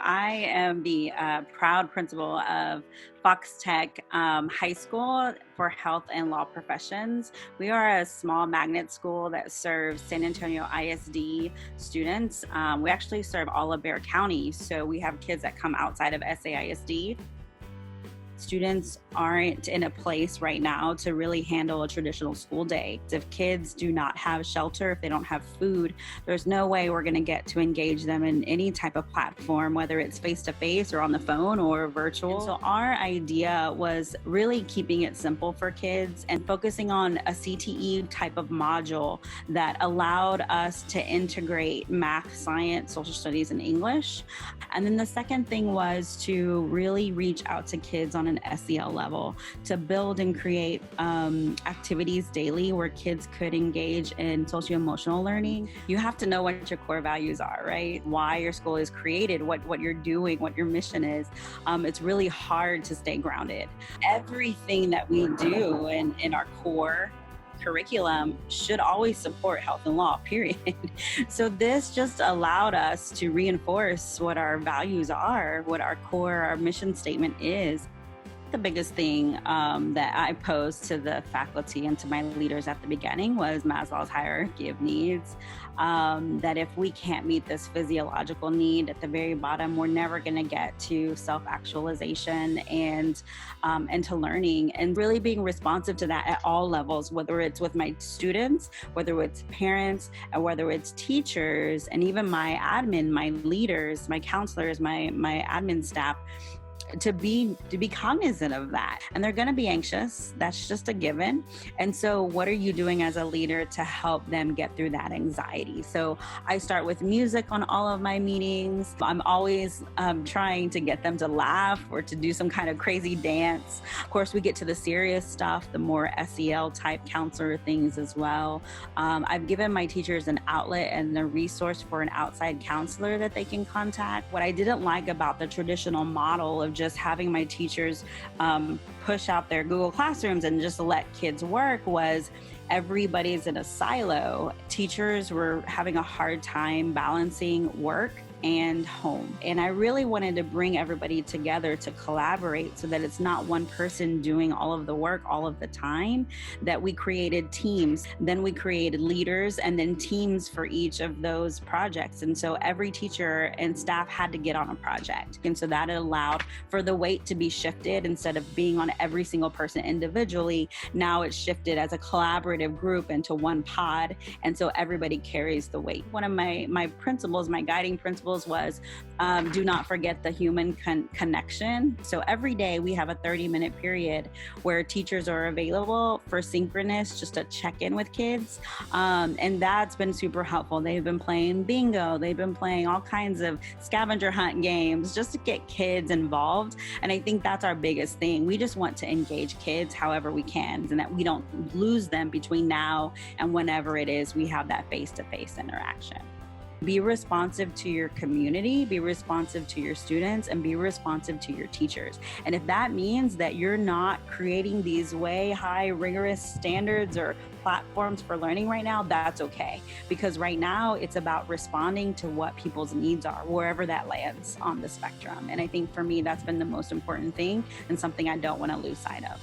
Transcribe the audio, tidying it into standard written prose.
I am the proud principal of Fox Tech High School for Health and Law Professions. We are a small magnet school that serves San Antonio ISD students. We actually serve all of Bexar County, so we have kids that come outside of SA ISD. Students aren't in a place right now to really handle a traditional school day. If kids do not have shelter, if they don't have food, there's no way we're going to get to engage them in any type of platform, whether it's face-to-face or on the phone or virtual. And so our idea was really keeping it simple for kids and focusing on a CTE type of module that allowed us to integrate math, science, social studies, and English. And then the second thing was to really reach out to kids on an SEL level to build and create activities daily where kids could engage in socio-emotional learning. You have to know what your core values are, right? Why your school is created, what you're doing, what your mission is. It's really hard to stay grounded. Everything that we do in our core curriculum should always support health and law, period. So this just allowed us to reinforce what our values are, what our core, our mission statement is. The biggest thing that I posed to the faculty and to my leaders at the beginning was Maslow's hierarchy of needs, that if we can't meet this physiological need at the very bottom, we're never going to get to self-actualization and to learning, and really being responsive to that at all levels, whether it's with my students, whether it's parents, and whether it's teachers, and even my admin, my leaders, my counselors, my admin staff. To be cognizant of that. And they're going to be anxious. That's just a given. And so what are you doing as a leader to help them get through that anxiety? So I start with music on all of my meetings. I'm always trying to get them to laugh or to do some kind of crazy dance. Of course, we get to the serious stuff, the more SEL type counselor things as well. I've given my teachers an outlet and a resource for an outside counselor that they can contact. What I didn't like about the traditional model of just having my teachers push out their Google Classrooms and just let kids work was everybody's in a silo. Teachers were having a hard time balancing work and home. And I really wanted to bring everybody together to collaborate so that it's not one person doing all of the work all of the time, that we created teams. Then we created leaders and then teams for each of those projects. And so every teacher and staff had to get on a project. And so that allowed for the weight to be shifted. Instead of being on every single person individually, now it's shifted as a collaborative group into one pod. And so everybody carries the weight. One of my principles, my guiding principles was do not forget the human connection. So every day we have a 30-minute period where teachers are available for synchronous, just to check in with kids. And that's been super helpful. They've been playing bingo. They've been playing all kinds of scavenger hunt games just to get kids involved. And I think that's our biggest thing. We just want to engage kids however we can, and that we don't lose them between now and whenever it is we have that face-to-face interaction. Be responsive to your community, be responsive to your students, and be responsive to your teachers. And if that means that you're not creating these way high rigorous standards or platforms for learning right now, that's okay. Because right now it's about responding to what people's needs are, wherever that lands on the spectrum. And I think for me, that's been the most important thing and something I don't want to lose sight of.